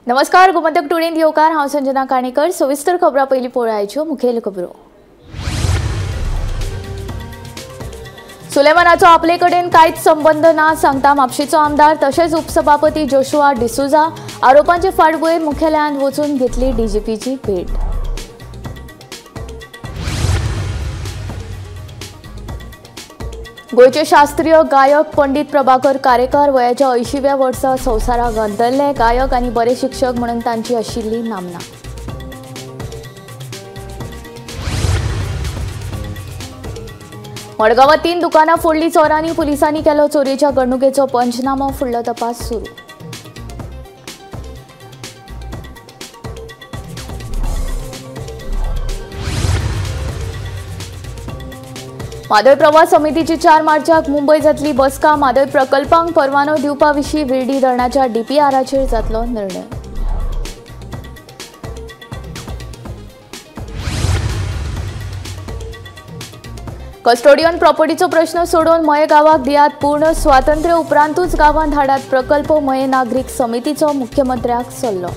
नमस्कार, गोमंतक टुडेंत येवकार। हांव संजना काणेकर। सविस्तर खबरां पयलीं पळोवया मुखेल खबरो। सुलेमानाचो आपले कडेन कांयच संबंध ना सांगता म्हापशेचो आमदार तशेंच उपसभापती जोशुआ डिसोजा। आरोपांचे फाटभुंयेर मुख्यालयांत वचून घेतली डीजीपीची भेट। गोयचे शास्त्रीय गायक पंडित प्रभाकर कारेकर वयाच्या 80व्या वर्सा संवसाराक अंतरले। गायक आनी बरे शिक्षक म्हणून तांची आशिल्ली नामना। मडगांवां 3 दुकानां फोडली चोरांनी। पुलिसांनी केलो चोरेच्या घडणुकेचो पंचनामो। फुडलो तपास सुरू। म्हादय प्रवास समितीची 4 मार्चाक मुंबय जातली बसका। म्हादय प्रकल्पांक परवानो दिवपा विशीं विर्डी धरणाच्या डीपीआराचेर जातलो निर्णय। कस्टोडियन प्रॉपर्टीचो प्रश्न सोडोवन मये गांवाक दियात पूर्ण स्वातंत्र्य। उपरांतूच गांवांत हाडात प्रकल्प। मये नागरीक समितीचो मुख्यमंत्र्याक सल्लो।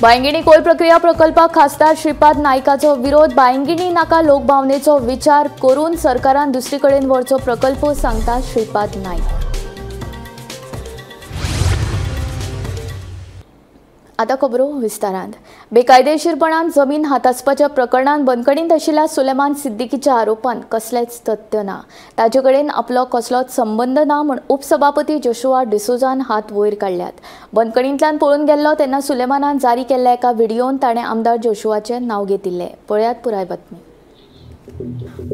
बायंगिणी कोल प्रक्रिया प्रकल्पाक खासदार श्रीपाद नायकाचो विरोध। बायंगिणी नाका लोकभावनेचो विचार करून सरकारान दुसरी कडेन व्हरचो प्रकल्प सांगता श्रीपाद नायक। आता खबरो विस्तारांत। बेकायदेशीरपणान जमीन हातासपाच्या प्रकरणात बंदखणींत आशिल्ल्या सुलेमान सिद्दीकीच्या आरोपांत कसलेच तथ्य ना। ताचे कडेन आपलो कसलोच संबंध ना म्हूण उपसभापती जोशुआ डिसोजान हात वयर काडल्यात। बंदखणींतल्यान पळून गेल्लो तेन्ना सुलेमानान जारी केल्ल्या एका व्हिडिओन ताणें आमदार जोशुआचें नांव घेतिल्लें। पळयात पुराय बातमी।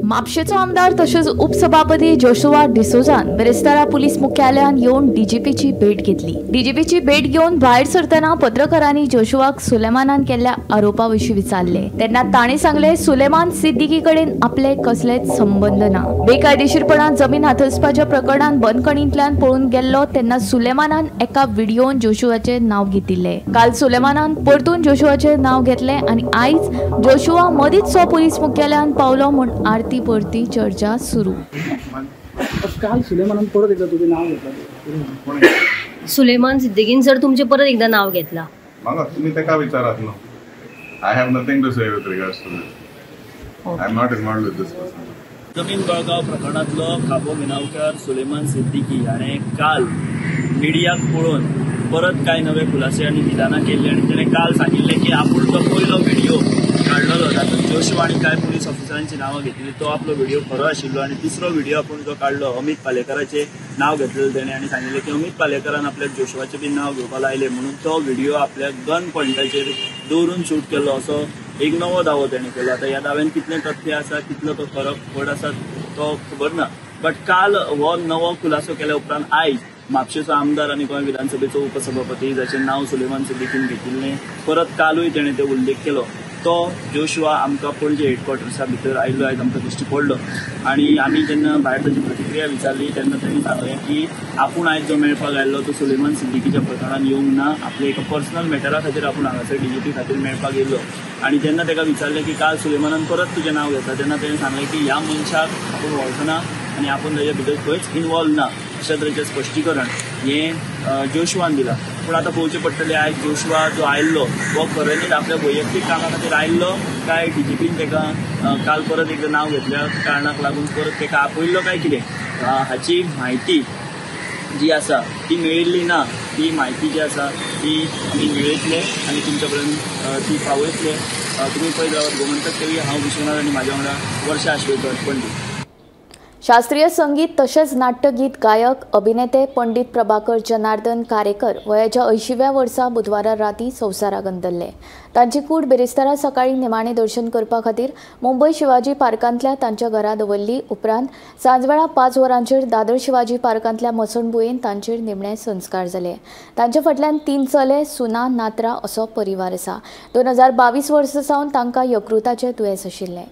म्हापशेचो आमदार तशेंच उपसभापती जोशुआ डिसोजान बेरेस्तारा पुलीस मुख्यालयान येवन डीजीपीची भेट घेतली। डीजीपीची भेट घेवन भायर सरतना पत्रकारांनी जोशुआक सुलेमानान केल्ल्या आरोपा विशीं विचारले तेन्ना ताणें सांगलें सुलेमान सिद्दीकी कडेन आपले कसलेच संबंध ना। बेकायदेशीरपणान जमीन हातासपाच्या प्रकरणात बंदखणींतल्यान पळून गेल्लो तेन्ना सुलेमानान एका व्हिडिओन जोशुआचें नांव घेतिल्लें। काल सुलेमानान परतून जोशुआचें नांव घेतलें आनी आयज जोशुआ मदींच पुलीस मुख्यालयान पावलो म्हूण आरती परती चर्चा सुरू। काल सुलेमानान परत एकदा तुझे नाव घेतलं। सुलेमान सिद्दीकीन सर तुमचे परत एकदा नाव घेतला। मग तुम्ही ते का विचारात नो? I have nothing to say with regards to this. I am not involved with this person. जमीन बळगाव प्रकरणातलो खाबो मिनावकार सुलेमान सिद्दीकी हाणें काल मिडियाक पळोवन परत कांय नवे खुलासे आनी विधानां केल्ली आनी ताणें काल सांगिल्लें की आपूण तो पयलो व्हिडिओ काडलेलो तातूंत जोशुआ आनी कांय पुलीस ऑफिसरांची नांवां घेतली तो आपलो व्हिडिओ खरो आशिल्लो आनी तिसरो व्हिडिओ आपूण जो काडलो अमित पालेकराचें नांव घेतलेलें तेणें आनी सांगिल्लें की अमित पालेकरान आपल्याक जोशुआचें बी नांव घेवपाक लायलें म्हणून तो व्हिडिओ आपल्या गन पॉयंटाचेर दवरून शूट केल्लो असो एक नवो दावो तेणें केलो। आतां ह्या दाव्यान कितलें तथ्य आसा कितलो तो खरो खोट आसा तो खबर ना, बट काल हो नवो खुलासो केल्या उपरांत आयज म्हापशेचो आमदार आनी गोंय विधानसभेचो उपसभापती जाचें नांव सुलेमान सिद्दीकीन घेतिल्लें परत कालूय तेणें ते उल्लेख केलो। तो जोशुआ आमकां पणजे हेडक्वॉर्टर्सा भितर आयिल्लो आयज आमकां दिश्टी पडलो आनी आमी जेन्ना भायर ताची प्रतिक्रिया विचारली तेन्ना ताणें सांगलें की आपूण आयज जो मेळपाक आयिल्लो तो सुलेमान सिद्दीकीच्या प्रकरणान येवंक ना, आपल्या एका पर्सनल मॅटरा खातीर आपूण हांगासर डीजीपी खातीर मेळपाक येयल्लो। आनी जेन्ना ताका विचारलें की काल सुलेमानान परत तुजें नांव घेतला तेन्ना ताणें सांगलें की ह्या मनशाक आपूण वळखना आनी आपूण ताचे भितर खंयच इनवॉल्व ना अशें तरेचें स्पश्टीकरण हें जोशुआन दिलां। पूण आतां पळोवचें पडटलें आयज जोशुआ जो आयिल्लो हो खऱ्यांनीच आपल्या वैयक्तीक कामा खातीर आयिल्लो काय डीजीपीन ताका काल परत एकदां नांव घेतल्या कारणाक लागून परत ताका आपयल्लो काय कितें हाची म्हायती जी आसा ती मेळिल्ली ना। ती म्हायती जी आसा ती आमी मेळयतले आनी तुमचे पर्यंत ती पावयतले। तुमी पळयत रावात गोमंतक टीव्ही। हांव विश्वनाथ आनी म्हाज्या वांगडा वर्षा आश्वेकर पणजी। शास्त्रीय संगीत तशेंच नाट्यगीत गायक अभिनेते पंडित प्रभाकर जनार्दन कारेकर वयाच्या 80व्या वर्सा बुधवारा राती संवसाराक अंतरले। तांची कूड बेरेस्तारा सकाळी निमाणें दर्शन करपा खातीर मुंबय शिवाजी पार्कांतल्या तांच्या घरा दवरली। उपरांत सांजवेळा 5 वरांचेर दादर शिवाजी पार्कांतल्या मसणबुयेन तांचेर निमणे संस्कार जाले। तांचे फाटल्यान 3 चले, सुना, नात्रा असो परिवार आसा। 2022 वर्सा सावन तांकां यकृताचें दुयेंस आशिल्लें।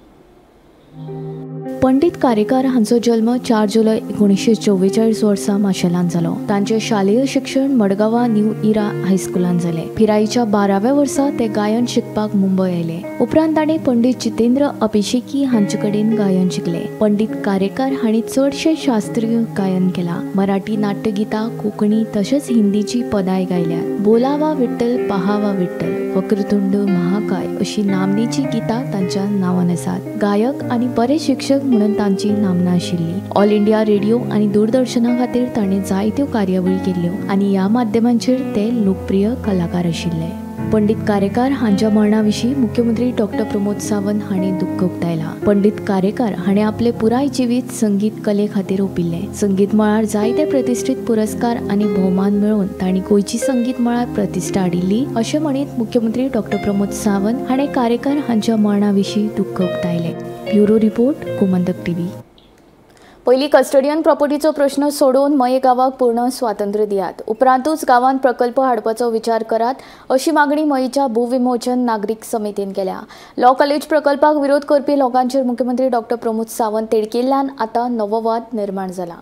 पंडित कारेकार हांचो जल्म 4 जुलै 1944 वर्सा माशेलांत जालो. तांचें शालेय शिक्षण मडगांवां न्यू इरा हायस्कुलांत जालें. पिरायेच्या 12व्या वर्सा ते गायन शिकपाक मुंबय आयले. उपरांत ताणें पंडित जितेंद्र अभिषेकी हांचे कडेन गायन शिकले. पंडित कारेकार हांणी चडशें शास्त्रीय गायन केलां. मराठी नाट्यगितां, कोंकणी तशेंच हिंदीची पदाय गायल्यात. बोलावा विठ्ठल पहावा विठ्ठल, वक्रतुंड महाकाय अशी नामनेची गितां तांच्या नांवान आसात. गायक आनी बरे शिक्षक म्हणून तांची नामना आशिल्ली. ऑल इंडिया रेडिओ आनी दूरदर्शना खातीर ताणें जायत्यो कार्यावळी केल्ल्यो आनी ह्या माध्यमांचेर ते लोकप्रिय कलाकार आशिल्ले. पंडित कारेकार हांच्या मरणा विशीं मुख्यमंत्री डॉक्टर प्रमोद सावंत हांणी दुख्ख उक्तायलां. पंडित कारेकार हाणें आपले पुराय जिवीत संगीत कले खातीर ओंपिल्लें. संगीत मळार जायते प्रतिश्ठीत पुरस्कार आनी भोवमान मेळोवन तांणी गोंयची संगीत मळार प्रतिश्ठा हाडिल्ली अशें म्हणीत मुख्यमंत्री डॉक्टर प्रमोद सावंत हाणें कारेकार हांच्या मरणा विशीं दुख्ख उक्तायलें. Bureau report Gomantak TV. पयलीं कस्टडियन प्रॉपर्टीचो प्रश्न सोडोवन मये गांवाक पूर्ण स्वातंत्र्य दियात. उपरांतूच गांवांत प्रकल्प हाडपाचो विचार करात अशी मागणी मयेच्या भूविमोचन नागरीक समितीन केल्या. लॉ कॉलेज प्रकल्पाक विरोध करपी लोकांचेर मुख्यमंत्री डॉक्टर प्रमोद सावंत तेडकिल्ल्यान आतां नवो वाद निर्माण जाला.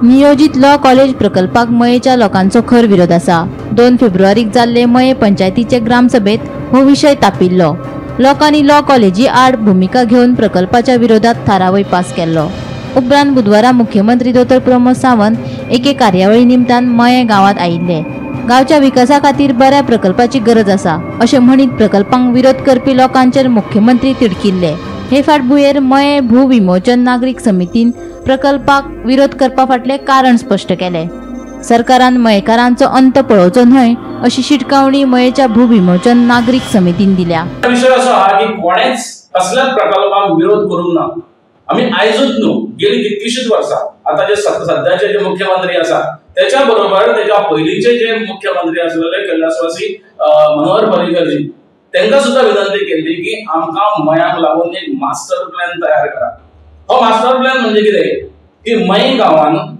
नियोजित लॉ कॉलेज प्रकल्पाक मयेच्या लोकांचो खर विरोध आसा. 2 फेब्रुवारीक जाल्ले मये पंचायतीचे ग्रामसभेत हो विशय तापिल्लो. लोकांनी लॉ कॉलेजी आड भुमिका घेवन प्रकल्पाच्या विरोधात थारावय पास केल्लो. उपरांत बुधवारा मुख्यमंत्री डॉक्टर प्रमोद सावंत एके कार्यावळी निमतान मये गांवांत आयिल्ले. गांवच्या विकासा खातीर बऱ्या प्रकल्पाची गरज आसा अशें म्हणीत प्रकल्पांक विरोध करपी लोकांचेर मुख्यमंत्री तिडकिल्ले. हे फाटभुंयेर मये भूविमोचन नागरीक समितीन प्रकल्पाक विरोध करपा फाटलें कारण स्पश्ट केलें. सरकारान मयेकारांचो अंत पळोवचो न्हय अशी शिटकावणी मयेच्या भूविमोचन नागरीक समितीन दिल्या. विषय असो आहा की कोणेच कसल्याच प्रकल्पाक विरोध करूंक ना. आम्ही आयजूच न्हू गेली कितलीशीच वर्सां आता जे सध्याचे जे मुख्यमंत्री आसा त्याच्या बरोबर त्याच्या पयलींचे जे मुख्यमंत्री आसलेले कैलासवासी मनोहर पर्रीकरजी तांकां सुद्धा विनंती केली की आमकां मयांक लागून एक मास्टर प्लॅन तयार करा. हो मास्टर प्लॅन म्हणजे कितें की मय गांवांत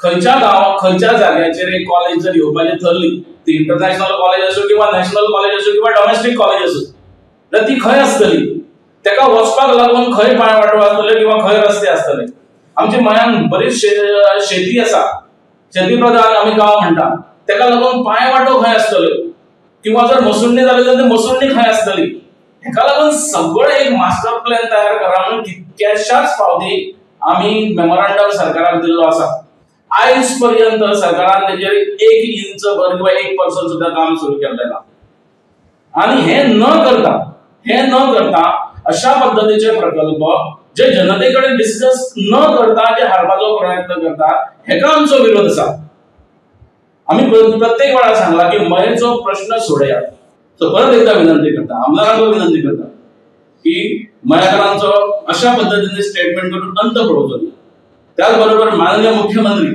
खंयच्या जाग्याचेर एक कॉलेज जर येवपाची ठरली ती इंटरनॅशनल कॉलेज असो किंवा नॅशनल कॉलेज असो किंवा डोमेस्टीक कॉलेज असो जाल्यार ती खंय आसतली, तेका वचपाक लागून खंय पांयवाटो आसतले किंवा खंय रस्ते आसतले. आमच्या मयांक बरीच शेती आसा, शेती प्रधान आमी गांव म्हणटा, तेका लागून पांयवाटो खंय आसतलो किंवा जर मसुंडी जाली जाल्यार मसुंडी खंय आसतली. हेका लागून सगळें एक मास्टर प्लॅन तयार करा म्हणून कितक्याशाच फावटी आमी मेमोरंडम सरकाराक दिल्लो आसा. आयज पर्यंत सरकारान तेजेर 1 इंच भर किंवा 1% सुद्धा काम सुरू केल्लें ना. आणि हे न करता अशा पद्धतीचे प्रकल्प जे जनतेकडे डिस्कस न करता जे हाडपाचो प्रयत्न करता हेका आमचो विरोध आसा. आम्ही प्रत्येक वेळा सांगला की मयेचो प्रश्न सोडया. सो परत एकदा विनंती करता, आमदारांक विनंती करता की मयेकारांचो अशा पद्धतीने स्टेटमेंट करून अंत पळोवचो. त्याचबरोबर माननीय मुख्यमंत्री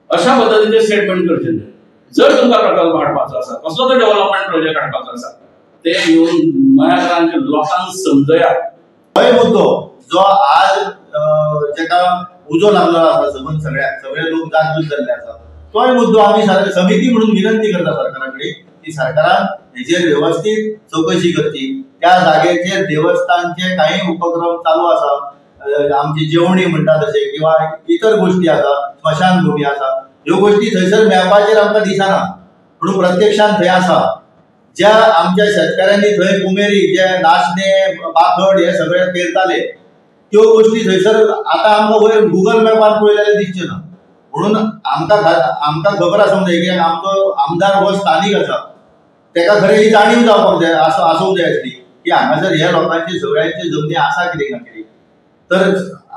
अशा पद्धतीचे स्टेटमेंट करचे. जर तुमका प्रकल्प हाडपाचो आसा, कसलो तो डेव्हलपमेंट प्रोजेक्ट हाडपाचो आसा, ते येऊन मयेकारांच्या लोकांक समजयात. हो मुद्दो जो आज जेका उजो लागलो आसा सगळे लोक जागृत जाल्ले आसा, तो मुद्दो आम्ही समिती म्हणून विनंती करता सरकाराकडे की सरकारान हेचेर व्यवस्थित चौकशी करची. त्या जागेचेर देवस्थानचे काही उपक्रम चालू आसा, आमची जेवणी म्हणटा तशें किंवा इतर गोष्टी आसा, स्मशानभूमी आसा, ह्यो गोष्टी थंयसर मॅपाचेर आमकां दिसना म्हणून प्रत्यक्षान थंय आसा. ज्या आमच्या शेतकऱ्यांनी थंय कुमेरी जे नाचणे बाखड हे सगळे पेरताले त्यो गोष्टी थंयसर आता आमकां वयर गुगल मॅपार पळयल्यार दिसचे ना. म्हणून आमकां खबर आसूंक जाय की आमचो आमदार हो स्थानीक आसा, तेका खरें ही जाणीव जावपाक जाय आसूंक जाय आसली की हांगासर ह्या लोकांची सगळ्यांची जमनी आसा कितें ना कितें. तर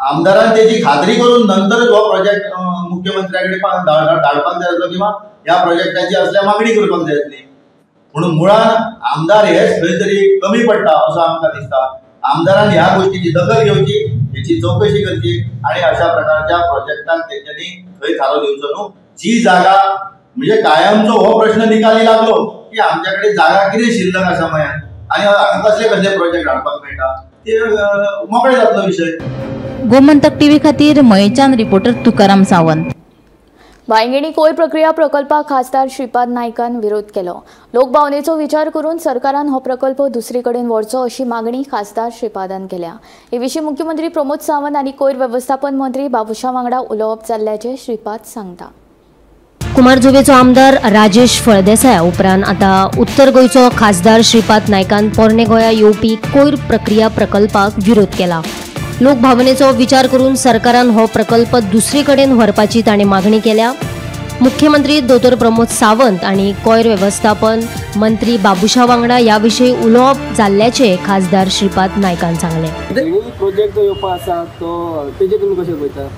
आमदारान तेची खात्री करून नंतरच हो प्रोजेक्ट मुख्यमंत्र्याकडे धाडपाक जाय आसलो किंवा ह्या प्रोजेक्टाची असल्या मागणी करपाक जाय आसली. म्हणून मुळात आमदार हेच खंय तरी कमी पडटा असं आमकां दिसता. आमदारान ह्या गोष्टीची दखल घेवची, हेची चौकशी करची आणि अशा प्रकारच्या प्रोजेक्टांक तेंच्यांनी थंय थारो दिवचो न्हू. जी जागा म्हणजे कायमचो हो प्रश्न निकाली लागलो की आमच्याकडे जागा कितें शिल्लक आसा मयान आणि हांगा कसले प्रोजेक्ट हाडपाक मेळटा ते मोकळे जातलो विषय. गोमंतक टीव्ही खातीर मयेच्यान रिपोर्टर तुकाराम सावंत. वांयगणी कोयर प्रक्रिया प्रकल्पाक खासदार श्रीपाद नायकान विरोध केलो. लोकभावनेचो विचार करून सरकारान हो प्रकल्प दुसरे कडेन व्हरचो अशी मागणी खासदार श्रीपादान केल्या. हे विशीं मुख्यमंत्री प्रमोद सावंत आनी कोयर वेवस्थापन मंत्री बाबुशा वांगडा उलोवप जाल्ल्याचे श्रीपाद सांगता. कुमार जुवेचो आमदार राजेश फळदेसाय उपरांत आतां उत्तर गोंयचो खासदार श्रीपाद नायकान पोरणे गोंया येवपी कोयर प्रक्रिया प्रकल्पाक विरोध केला. लोकभावनेचो विचार करून सरकारान हो प्रकल्प दुसरे कडेन व्हरपाची ताणें मागणी केल्या. मुख्यमंत्री दोतोर प्रमोद सावंत आनी कोयर वेवस्थापन मंत्री बाबुशा वांगडा ह्या विशीं उलोवप जाल्ल्याचे खासदार श्रीपाद नायकान सांगले. प्रोजेक्ट येवपा आसा तो तेजे तुमी कशें पळयता?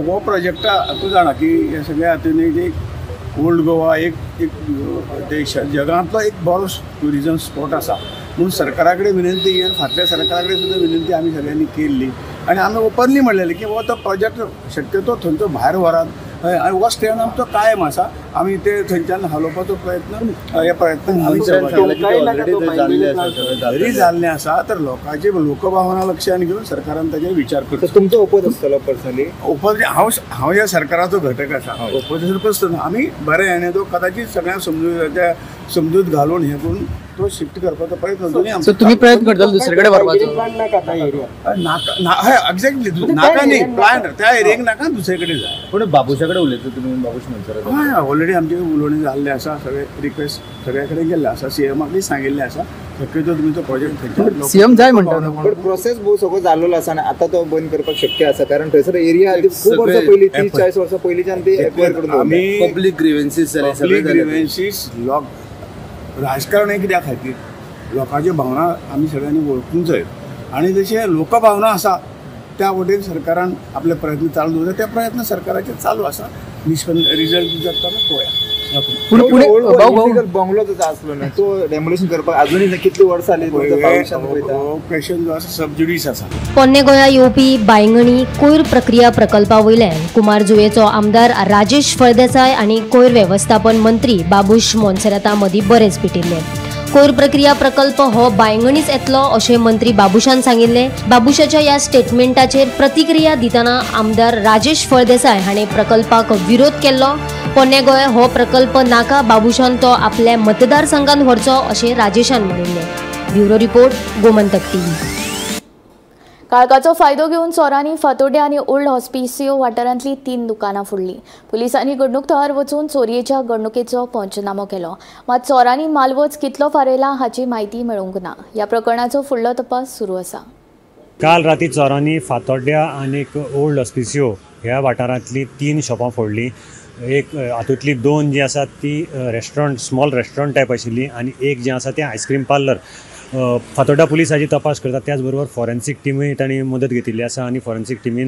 हो प्रोजेक्ट तूं जाणा की हे सगळ्या हातून एक ओल्ड गोवा एक जगांतलो एक बरो ट्युरिजम स्पॉट आसा म्हणून सरकारा कडेन विनंती घेवन फाटल्या सरकारा कडेन सुद्दां विनंती आमी सगळ्यांनी केल्ली आनी आमी ओपनली म्हणलेलें की हो तो प्रोजेक्ट शक्यतो थंयचो भायर व्हरात आनी हो स्टँड आमचो कायम आसा. आमी ते थंयच्यान हालोवपाचो प्रयत्न जरी जाल्लें आसा तर लोकांची लोकभावना लक्षांत घेवन सरकारान ताचेर विचार करता. तुमचो ओपोज आसतलो पर्सनली? ओपोज हांव ह्या सरकाराचो घटक आसा. ओपोजिशन करतना आमी बरें हेणे तो कदाचित सगळ्यांक समजूत घालून हे करून तो शिफ्ट करपाचो प्रयत्न तुम्ही प्रयत्न करता दुसरे कडेन व्हरपाचो? नाका एक्झॅक्टली नाका न्ही प्लॅन त्या एरियेक नाका दुसरे कडेन जाय. पूण बाबुशा कडेन उलयता तुमी? बाबुश म्हणसर हय ऑलरेडी आमचे उलोवणी जाल्ले आसा. सगळे रिक्वेस्ट सगळ्या कडेन गेल्ले आसा. सीएमाकूय सांगिल्लें आसा शक्यतो तुमी तो प्रोजेक्ट सीएम जाय म्हणटा. पण प्रोसेस भोव सगळो जाल्लो आसा आनी आतां तो बंद करपाक शक्य आसा कारण थंयसर एरिया खूब वर्सां पयलीं 30-40 वर्सां पयलींच्यान ते एक्वायर करून आमी पब्लीक ग्रीवेन्सीस लोक राजकारण हे कित्या खातीर लोकांची भावना आमी सगळ्यांनी वळखूंक जाय आनी जशे लोकभावना आसा त्या वटेन सरकारान आपले प्रयत्न चालू दवरले. ते प्रयत्न सरकाराचे चालू आसा. रिजल्ट जाता बंगलो जो आसलो न्ही तो डेमोलिशन करपाक अजूनय कितली वर्सां जाली? क्वेश्चन जो आसा सबज्युडिस आसा. पोरणे गोंया येवपी बांयगणी कोयर प्रक्रिया प्रकल्पा वयल्यान कुमार जुवेचो आमदार राजेश फळदेसाय आनी कोयर वेवस्थापन मंत्री बाबुश मोन्सेराता मदीं बरेच पिटिल्ले. कोयर प्रक्रिया प्रकल्प हो बांयगणीच येतलो अशें मंत्री बाबुशान सांगिल्ले. बाबुशाच्या ह्या स्टेटमेंटाचेर प्रतिक्रिया दितना आमदार राजेश फळदेसाय हाणें प्रकल्पाक विरोध केल्लो. पोरणे गोंय हो प्रकल्प नाका बाबुशान तो आपल्या मतदारसंघात व्हरचो अशें राजेशान म्हणिल्लें. Bureau report Gomantak TV. काळखाचो फायदो घेवन चोरांनी फातोड्डे आनी ओल्ड हॉस्पिसियो वाठारांतली 3 दुकानां फोडली. पुलिसांनी घडणूक थळार वचून चोरयेच्या घडणुकेचो पंचनामो केलो. मात चोरांनी मालवच कितलो फारयला हाची म्हायती मेळूंक ना. ह्या प्रकरणाचो फुडलो तपास सुरू आसा. काल राती चोरांनी फातोड्ड्या आनी ओल्ड हॉस्पिसियो ह्या वाठारांतली 3 शॉपां फोडली. एक हातूंतली 2 जी आसात ती रेस्टॉरंट स्मॉल रेस्टॉरंट टायप आशिल्ली आनी एक जें आसा तें आयस्क्रीम पार्लर. फातोड्डा पुलीस हाची तपास करता. त्याच बरोबर फॉरेन्सीक टिमीय तांणी मदत घेतिल्ली आसा आनी फॉरेन्सीक टिमीन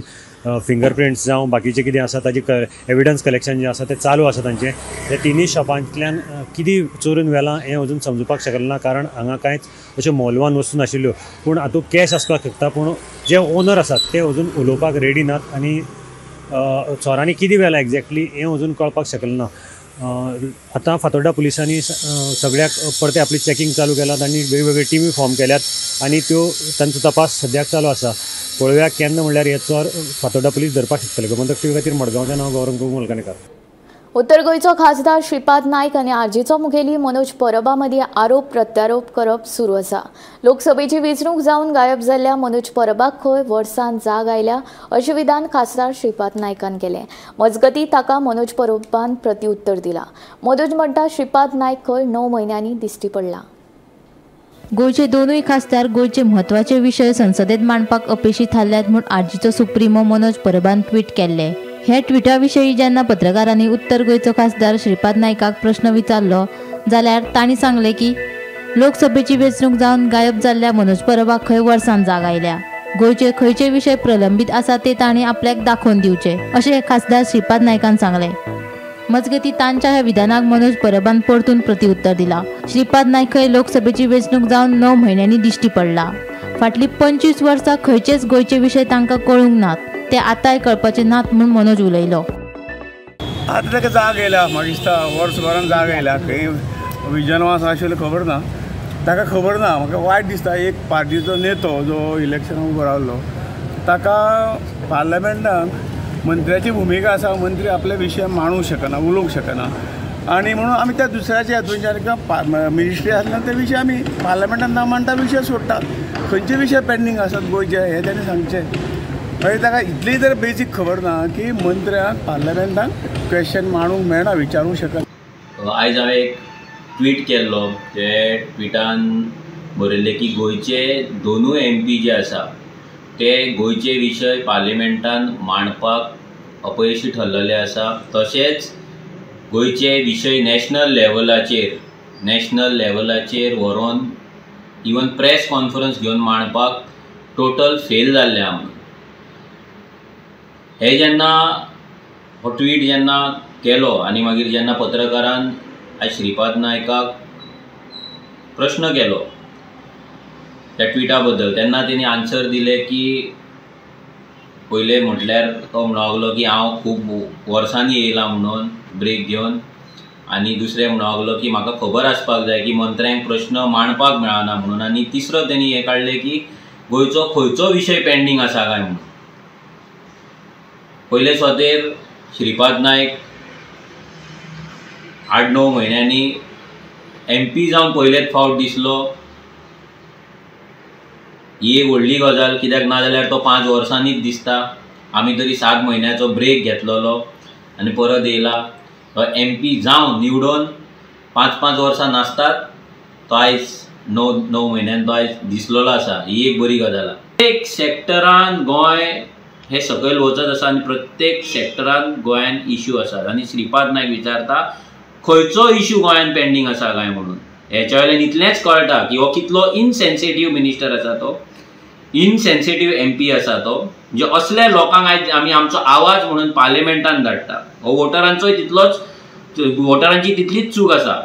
फिंगर प्रिंट्स जावं बाकीचें कितें आसा ताजी एविडन्स कलेक्शन जें आसा तें चालू आसा तांचें. हे 3 शॉपांतल्यान कितें चोरून व्हेलां हें अजून समजुपाक शकलें ना कारण हांगा कांयच अश्यो मौल्यवान वस्तू नाशिल्ल्यो. पूण हातूंत कॅश आसपाक शकता पूण जे ओनर आसात ते अजून उलोवपाक रेडी नात आनी चोरांनी कितें व्हेलां एक्झॅक्टली हें अजून कळपाक शकलें ना. आतां फातोड्डा पुलिसांनी सगळ्याक परते आपली चॅकिंग चालू केलात आनी वेगवेगळे टिमी फॉर्म केल्यात आनी तांचो तपास सद्याक चालू आसा. पळोवया केन्ना म्हणल्यार हे चोर फातोड्डा पुलीस धरपाक शकतले. गोमंतक टीव्ही खातीर मडगांवच्यान हांव गौरव मुलकाणेकार. उत्तर गोंयचो खासदार श्रीपाद नायक आनी आरजेचो मुखेली मनोज परबा मदीं आरोप प्रत्यारोप करप सुरू आसा. लोकसभेची वेंचणूक जावन गायब जाल्ल्या मनोज परबाक खंय वर्सान जाग आयल्या अशें विधान खासदार श्रीपाद नायकान केलें. मजगतीं ताका मनोज परबान प्रत्युत्तर दिलां. मनोज म्हणटा श्रीपाद नायक खंय 9 म्हयन्यांनी दिश्टी पडला. गोंयचे दोनूय खासदार गोंयचे म्हत्वाचे विशय संसदेत मांडपाक अपेक्षीत थारल्यात म्हूण आरजीचो सुप्रिमो मनोज परबान ट्वीट केल्लें. ह्या ट्विटा विशयी जेन्ना पत्रकारांनी उत्तर गोंयचो खासदार श्रीपाद नायकाक प्रश्न विचारलो जाल्यार तांणी सांगलें की लोकसभेची वेंचणूक जावन गायब जाल्ल्या मनोज परबाक खंय वर्सान जाग आयल्या. गोंयचे खंयचे विशय प्रलंबीत आसा ते तांणी आपल्याक दाखोवन दिवचे अशें खासदार श्रीपाद नायकान सांगलें. मजगतीं तांच्या ह्या विधानाक मनोज परबान परतून प्रत्युत्तर दिलां. श्रीपाद नायक खंय लोकसभेची वेंचणूक जावन 9 म्हयन्यांनी दिश्टी पडला. फाटलीं 25 वर्सां खंयचेच गोंयचे विशय तांकां कळूंक नात. ते आतांय कळपाचे नात म्हणून मनोज उलयलो. आतां ताका जाग येयला म्हाका दिसता वर्सभरान जाग येयला. खंय विजनवास आशिल्लो खबर ना ताका खबर ना. म्हाका वायट दिसता एक पार्टीचो नेतो जो इलेक्शनाक उबो रावलो ताका पार्लमेंटान मंत्र्याची भूमिका आसा, मंत्री आपल्या विशय मांडूंक शकना, उलोवंक शकना आणि म्हणून आमी त्या दुसऱ्याच्या हातूंच्यान किंवा मिनिस्ट्री आसल्यान ते विशय आमी पार्लमेंटान ना मांडटा विशय सोडटात. खंयचे विशय पेंडींग आसात गोंयचे हे तेणी सांगचे. मागीर ताका इतली जर बेजीक खबर ना की मंत्र्याक पार्लमेंटान क्वेश्चन मांडूंक मेळना, विचारूंक शकना. आयज हांवें एक ट्वीट केल्लो, ते ट्विटान बरयल्लें की गोंयचे दोनूय MP जे आसा ते गोंयचे विशय पार्लिमेंटान मांडपाक अपयशी ठरलेले आसा. तशेंच गोंयचे विशय नॅशनल लेवलाचेर व्हरोन इवन प्रेस कॉन्फरन्स घेवन मांडपाक टोटल फेल जाल्ले आहा. हे जेन्ना हो ट्वीट जेन्ना केलो आनी मागीर जेन्ना पत्रकारान आयज श्रीपाद नायकाक प्रश्न केलो त्या ट्विटा बद्दल, तेन्ना तेणी आन्सर दिले की पयले म्हटल्यार तो म्हणूंक की हांव खूब वर्सांनी येयला म्हणून ब्रेक घेवन, आनी दुसरें म्हणूंक की म्हाका खबर आसपाक जाय की मंत्र्यांक प्रश्न मांडपाक मेळना म्हणून, आनी तिसरो तेणी हें काडलें की गोंयचो खंयचो विशय पेंडींग आसा काय म्हणून. पयले सुवातेर श्रीपाद नायक 8-9 म्हयन्यांनी MP जावन पयलेच फावट दिसलो. ही एक व्हडली गजाल, कित्याक नाजाल्यार तो 5 वर्सांनीच दिसता. आमी तरी 7 म्हयन्याचो ब्रेक घेतलेलो आनी परत येयला. तो MP जावन निवडून 5-5 वर्सां नासतात, तो आयज 9 म्हयन्यान तो आयज दिसलेलो आसा. ही एक बरी गजाल. प्रत्येक सॅक्टरान गोंय हे सकयल वचत आसा आनी प्रत्येक सॅक्टरान गोंयान इश्यू आसात. आनी श्रीपाद नायक विचारता खंयचो इश्यू गोंयान पेंडींग आसा काय म्हणून. हेच्या वयल्यान इतलेंच कळटा की हो कितलो इनसेन्सिटीव मिनिस्टर आसा, तो इनसेन्सिटीव MP आसा तो. म्हणजे असल्या लोकांक आयज आमी आमचो आवाज म्हणून पार्लिमेंटान धाडटा. हो वोटरांचोय तितलोच, वोटरांची तितलीच चूक आसा.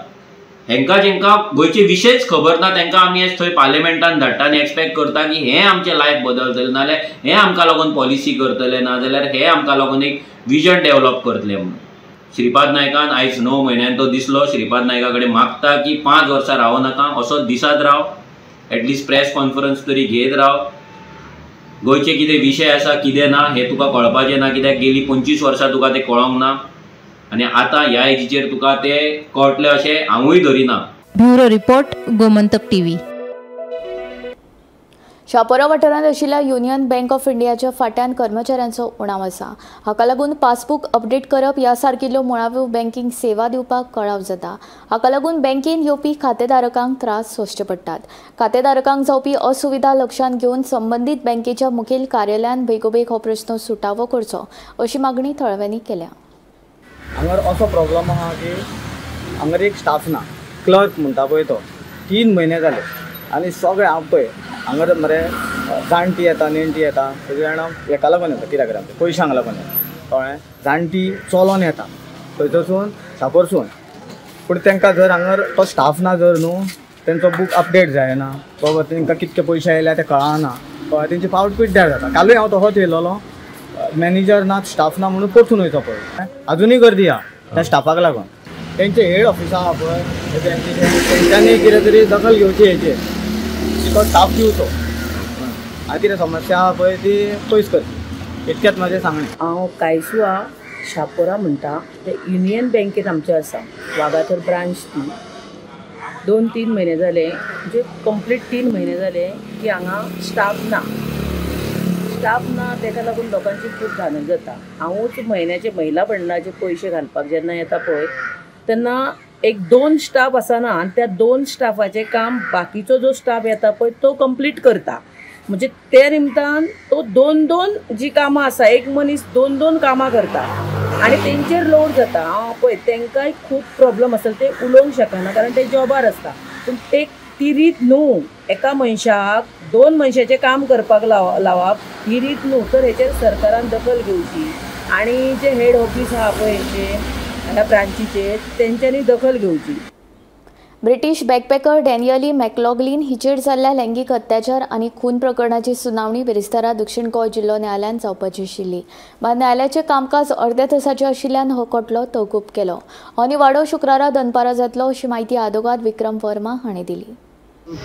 हेंकां जेंकां गोंयचे विशयच खबर ना तेंकां आमी आयज थंय पार्लिमेंटान धाडटा आनी एक्सपेक्ट करता की हे आमचें लायफ बदलतलें, नाजाल्यार हे आमकां लागून पॉलिसी करतले, नाजाल्यार हे आमकां लागून एक विजन डेव्हलप करतले म्हणून. श्रीपाद नायकान आयज 9 म्हयन्यान तो दिसलो. श्रीपाद नायका कडेन मागता की 5 वर्सां रावो नाका, असोच दिसात राव, एटलिस्ट प्रेस कॉन्फरन्स तरी घेत राव. गोंयचे कितें विशय आसा कितें ना हें तुका कळपाचें ना, कित्याक गेलीं 25 वर्सां तुका तें कळोंक ना आनी आतां ह्या एजीचेर तुका तें कळटलें अशें हांवूय धरिना. Bureau report, Gomantak TV. Chapora वाठारांत आशिल्ल्या युनियन बँक ऑफ इंडियाच्या फाट्यान कर्मचाऱ्यांचो उणाव आसा. हाका लागून पासबूक अपडेट करप ह्या सारकिल्ल्यो मुळाव्यो बँकींग सेवा दिवपाक कळाव जाता. हाका लागून बँकेन येवपी खातेधारकांक त्रास सोंसचे पडटात. खातेधारकांक जावपी असुविधा लक्षांत घेवन संबंदीत बँकेच्या मुखेल कार्यालयान बेगोबेग हो प्रस्न सुटावो करचो अशी मागणी थळव्यांनी केल्या. हांगर असो प्रॉब्लम आहा की हांगर एक स्टाफ ना, क्लर्क म्हणटा पळय तो 3 म्हयने जाले आनी सगळे हांव पळय हांगर मरे जाणटी येता, नेणटी येता, सगळीं जाणां हेका लागून येता, कित्याक लागून पयशांक लागून येता, कळ्ळें. जाणटी चलोन येता थंयसून शापोरसून, पूण तांकां जर हांगर तो स्टाफ ना जर न्हू, तेंचो बूक अपडेट जायना, बाबा तांकां कितके पयशे येयल्या ते कळना, कळ्ळें. तेंची पावट पिड्ड्यार जाता. कालूय हांव तसोच येयलोलो, मॅनेजर ना, स्टाफ ना म्हणून परतून वयचो पळय. आजुनूय गर्दी आहा त्या स्टाफाक लागून. तेंचे हेड ऑफिसां आहा पळय तेंच्यांनी कितें तरी दखल घेवची हेचेर, तो स्टाफ दिवचो आनी कितें समस्या आहा पळय ती पयस करची, इतकेंच म्हाजें सांगणें. हांव कायसुआ शापोरा म्हणटा ते युनियन बँकेत आमचे आसा, वागातर ब्रांच ती. 2-3 म्हयने जाले, म्हणजे कंप्लीट 3 म्हयने जाले की हांगा स्टाफ ना. ताका लागून लोकांची खूब घाण जाता. हांवूच म्हयन्याचे महिला मंडळाचे पयशे घालपाक जेन्ना येता पळय तेन्ना 1-2 स्टाफ आसना आनी त्या 2 स्टाफाचें काम बाकीचो जो स्टाफ येता पळय तो कंप्लीट करता. म्हणजे ते निमतान तो 2-2 जी कामां आसा, एक मनीस 2-2 कामां करता आनी तेंचेर लोड जाता. हांव पळय तांकांय खूब प्रॉब्लम आसता, ते उलोवंक शकना कारण ते जॉबार आसता. पूण ते ती रीत न्हू, एका मनशाक 2 मनशाचें काम करपाक लावप ही रीत न्हू. तर हेचेर सरकारान दखल घेवची आनी जे हेड ऑफिस आहा पळय हेचे ह्या ब्रांचीचे तेंच्यांनी दखल घेवची. ब्रिटीश बॅकपॅकर डॅनियली मॅकलॉग्लिन हिचेर जाल्ल्या लैंगीक अत्याचार आनी खून प्रकरणाची सुनावणी बिरेस्तारा दक्षिण गोंय जिल्लो न्यायालयान जावपाची आशिल्ली. मात न्यायालयाचें कामकाज अर्ध्या तासाचें आशिल्ल्यान हो खटलो तहकूब केलो. हो निवाडो शुक्रारा दनपारा जातलो अशी माहिती आदोगाद विक्रम वर्मा हांणी दिली.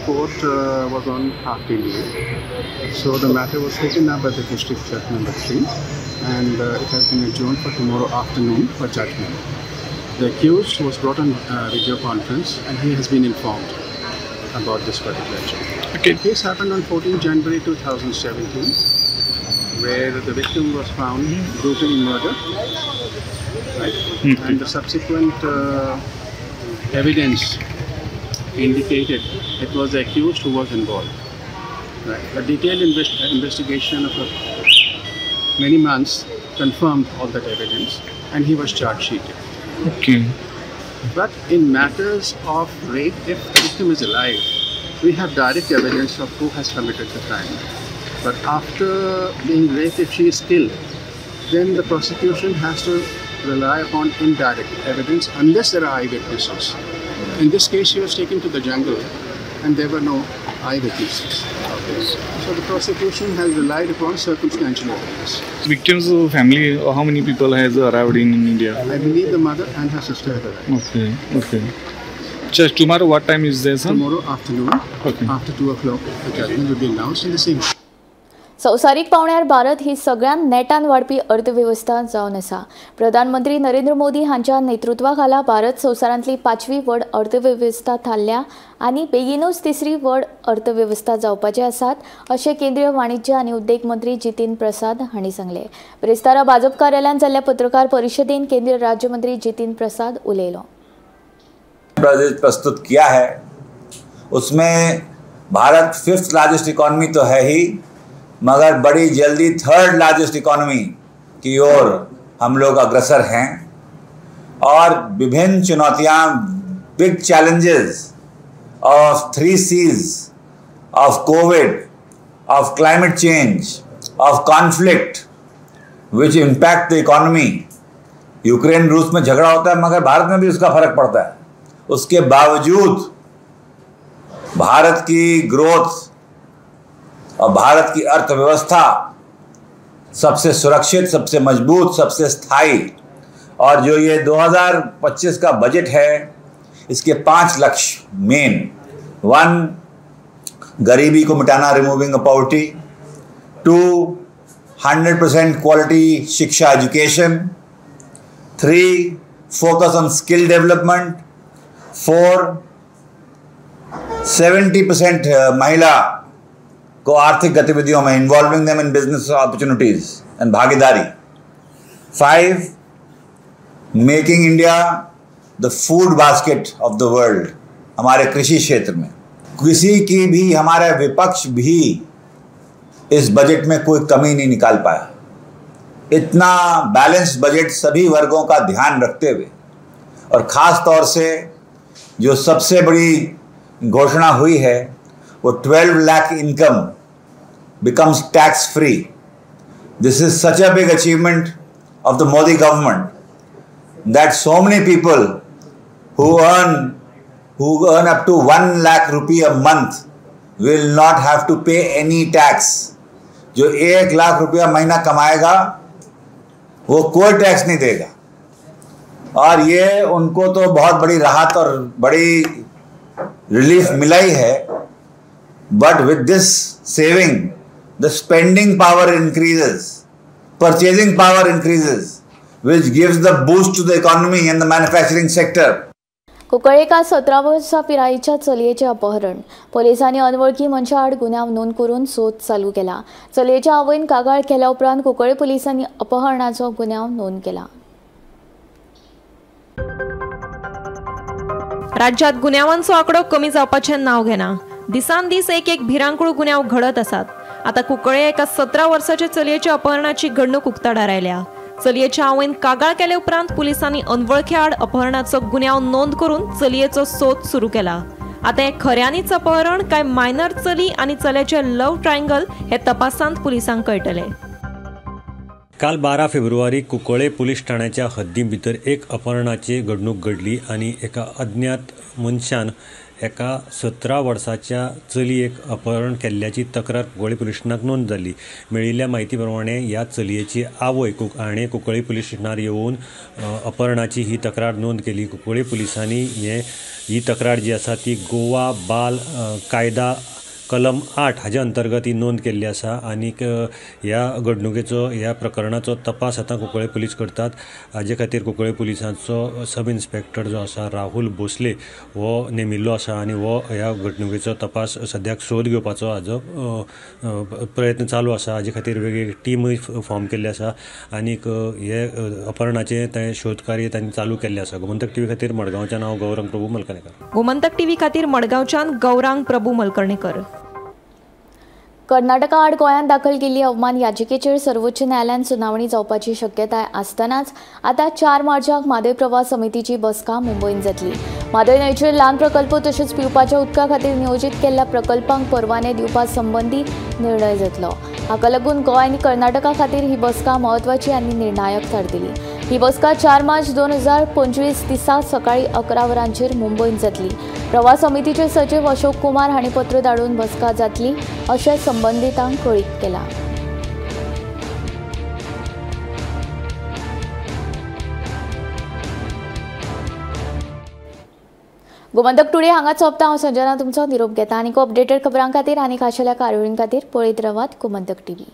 Court was on half day leave, so the matter was taken up by the district judge number 3 and it has been adjourned for tomorrow afternoon for judgment. The accused was brought on video conference and he has been informed about this particular charge. Okay. The case happened on 14 January 2017, where the victim was found brutally murdered, right? And the subsequent evidence indicated it was the accused who was involved. Right. A detailed investigation of many months confirmed all that evidence, and he was charge sheeted. Okay. But in matters of rape, if the victim is alive, we have direct evidence of who has committed the crime. But after being raped, if she is killed, then the prosecution has to rely upon indirect evidence unless there are eyewitnesses. In this case, she was taken to the jungle and there were no eyewitnesses. So the prosecution has relied upon circumstantial evidence. Victim's family, how many people has arrived in India? I believe the mother and her sister have arrived. Okay, okay. Just tomorrow, what time is there, sir? Tomorrow afternoon, Okay. after 2 o'clock, the judgment will be announced in the same. संवसारीक पावण्यार भारत ही सगळ्यात नेटान वाडपी अर्थव्यवस्था जावन आसा. प्रधानमंत्री नरेंद्र मोदी हांच्या नेतृत्वाखाला भारत संवसारांतली 5वी व्हड अर्थव्यवस्था थारल्या आनी बेगीनूच 3री व्हड अर्थव्यवस्था जावपाचे आसात अशें केंद्रीय वाणिज्य आनी उद्देग मंत्री जितेंद्र प्रसाद हांणी सांगले. ब्रेस्तारा भाजप कार्यालयात जाल्ल्या पत्रकार परिशदेन केंद्रीय राज्यमंत्री जितेंद्र प्रसाद उलयलो. प्रस्तुत किया है उसमें भारत 5th लार्जेस्ट इकॉनमी तो है ही, मगर बड़ी जल्दी 3rd लार्जेस्ट इकॉनमी की ओर हम लोग अग्रसर हैं और विभिन्न चुनौतियां, big challenges of 3 C's, of Covid, of climate change, of conflict which impact the economy. Ukraine रूस में झगड़ा होता है मगर भारत में भी उसका फर्क पड़ता है. उसके बावजूद भारत की ग्रोथ और भारत की अर्थव्यवस्था सबसे सुरक्षित, सबसे मजबूत, सबसे स्थायी. और जो ये 2025 का बजट है इसके 5 लक्ष्य मेन: 1, गरीबी को मिटाना, रिमूविंग पॉवर्टी; 2, 100% क्वालिटी शिक्षा, education; 3, focus on skill development; 4, 70% महिला को आर्थिक गतिविधियों में, involving them in business opportunities end भागीदारी; 5, making India the food basket of the world. हमारे कृषि क्षेत्र में किसी की भी, हमारा विपक्ष भी इस बजट में कोई कमी नहीं निकाल पाया. इतना बैलेंस्ड बजट सभी वर्गों का ध्यान रखते हुए, और ख़ास तौर से जो सबसे बड़ी घोषणा हुई है वो 12 lakh income becomes tax free. This is such a big achievement of the Modi government that so many people who earn up to 1 lakh rupee a month will not have to pay any tax. जो 1 लाख रुपया महीना कमाएगा वो कोई tax नहीं देगा. और ये उनको तो बहुत बड़ी राहत और बड़ी रिलीफ मिला ही है. But with this saving, the spending power increases, purchasing power increases, which gives the boost to the economy and the manufacturing sector. Kunkalekar 17 वर्सां पिरायेच्या चलयेचें अपहरण. पोलिसांनी अनवळखी मनशा आड गुन्यांव नोंद करून सोद चालू केला. चलयेच्या आवयन कागाळ केल्या उपरांत कुंकळ्ळे पुलिसांनी अपहरणाचो गुन्यांव नोंद केला. राज्यात गुन्यांवांचो आंकडो कमी जावपाचें नांव घेना. दिसान दीस एक भिरांकूळ गुन्यांव घडत आसात. आता कुंकळ्ळे एका 17 वर्साच्या चलयेच्या अपहरणाची घडणूक उक्ताडार आयल्या. चलयेच्या आवयन कागाळ केल्या उपरांत पुलिसांनी अनवळख्या आड अपहरणाचो गुन्यांव नोंद करून चलयेचो सोद सुरू केला. आता हे खऱ्यांनीच अपहरण काय मायनर चली आनी चल्याचे लव ट्रायंगल हे तपासांत पुलिसांक कळटले. काल 12 फेब्रुवारी कुंकळ्ळे पुलीस ठाण्याच्या हद्दी भितर एक अपहरणाची घडणूक घडली आणि एका अज्ञात मनशान एका 17 वर्साच्या चलयेक अपहरण केल्ल्याची तक्रार कुंकळ्ळे पुलीस स्टेशनाक नोंद जाली. मेळिल्ल्या म्हायती प्रमाणे ह्या चलयेची आवय हाणें कुंकळ्ळे पुलीस स्टेशनार येवन अपहरणाची ही तक्रार नोंद केली. कुंकळ्ळे पुलिसांनी ही तक्रार जी आसा ती गोवा बाल कायदा कलम 8 हाजे अंतर्गत ही नोंद केल्ली आसा आनीक ह्या घडणुकेचो ह्या प्रकरणाचो तपास आतां कुंकळे पुलीस करतात. हाजे खातीर कुंकळे पुलिसांचो सब इन्स्पेक्टर जो आसा राहुल भोसले हो नेमिल्लो आसा आनी हो ह्या घडणुकेचो तपास सद्याक सोद घेवपाचो हाजो प्रयत्न चालू आसा. हाजे खातीर वेगवेगळी टीमूय फॉर्म केल्ली आसा आनीक हे अपहरणाचे ते शोधकार्य तांणी चालू केल्लें आसा. गोमंतक टीव्ही खातीर मडगांवच्यान हांव गौरंग प्रभू मलकणेकर. गोमंतक टीव्ही खातीर मडगांवच्यान गौरांग प्रभू मलकणेकर. कर्नाटका आड गोंयांत दाखल केल्ली अवमान याचिकेचेर सर्वोच्च न्यायालयात सुनावणी जावपाची शक्यताय आसतनाच आतां 4 मार्चाक म्हादय प्रवास समितीची बसका मुंबईत जातली. म्हादय न्हंयचेर ल्हान प्रकल्प तशेंच पिवपाच्या उदका खातीर नियोजीत केल्ल्या प्रकल्पांक परवाने दिवपा संबंधी निर्णय जातलो. हाका लागून गोंय आनी कर्नाटका खातीर ही बसका म्हत्वाची आनी निर्णायक थारतली. ही बसका 4 मार्च 2025 दिसा सकाळी 11 वरांचेर मुंबईत जातली. प्रवास समितीचे सचिव अशोक कुमार हांणी पत्र धाडून बसका जातली अशें संबंधितांक कळीत केलां. गोमंतक टुडे हांगा सोंपता. हांव संजना तुमचो निरोप घेता. आनीक अपडेटेड खबरां खातीर आनी खाशेल्या कार्यावळीं खातीर पळयत रावात गोमंतक टीव्ही.